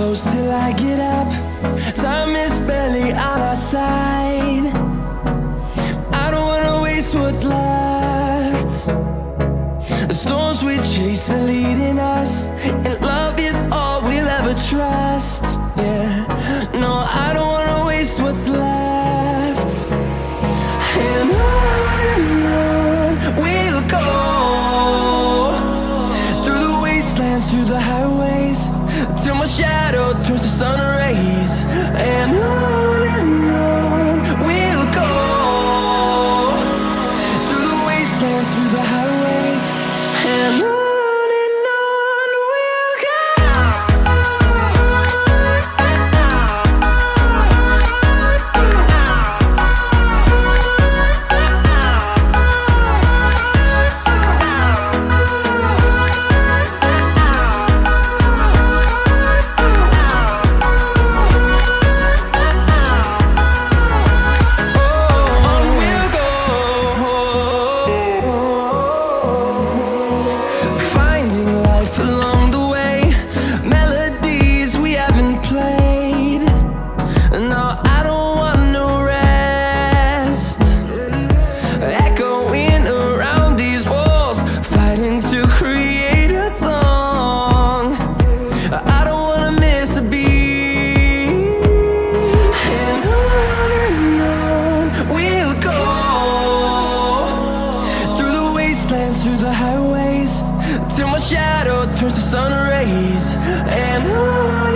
close till I get up. Time is barely on our side. I don't wanna waste what's left. The storms we chase are leading us, and love is all we'll ever trust. Yeah, no, I don't wanna waste what's left. And on we'll go, through the wastelands, through the highways, till my shadow turns to sun rays. And on we'll go, through the wastelands, through the highways, and on. Through the highways, till my shadow turns to sun rays. And on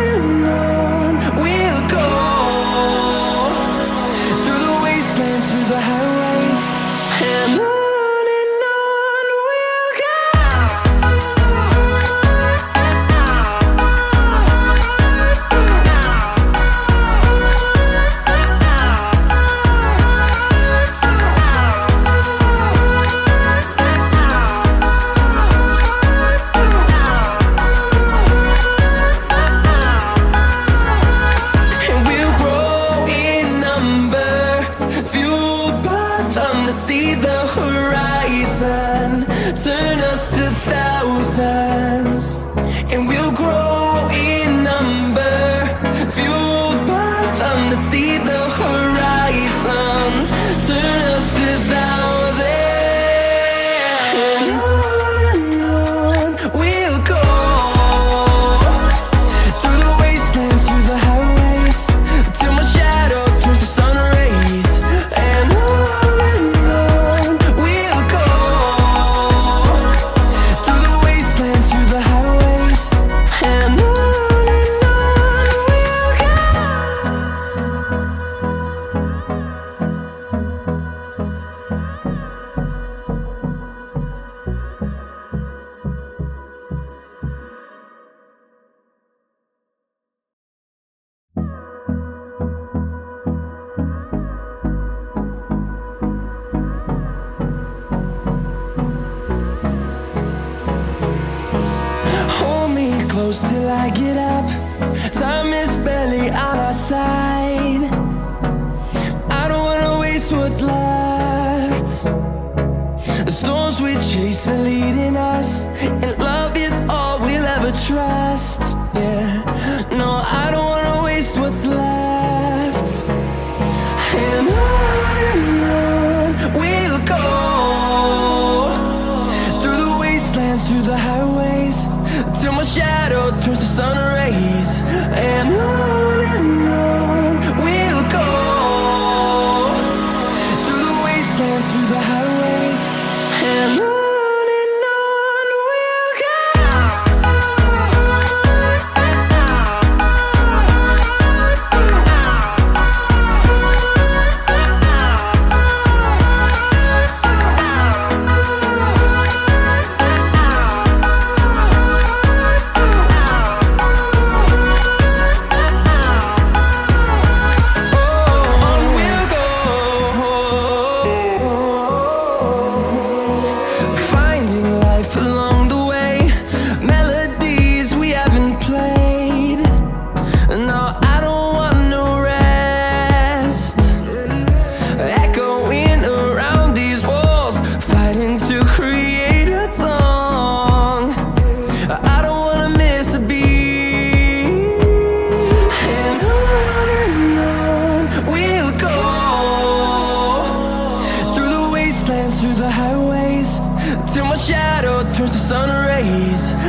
we'll go, through the wastelands, through the highways, and on. See the horizon turn us to thousands, and we'll grow in number, fueled by them. To see the horizon turn us to thousands, and on we'll go, through the wastelands, through the highways, till my shadow turns to sun rays. And close till I get up. Time is barely on our side. I don't wanna waste what's left. The storms we chase are leading us, and love is all we'll ever trust. Yeah, no, I don't wanna waste what's left. And on we'll go, through the wastelands, through the highways, till my shadow turns to sun rays. And on days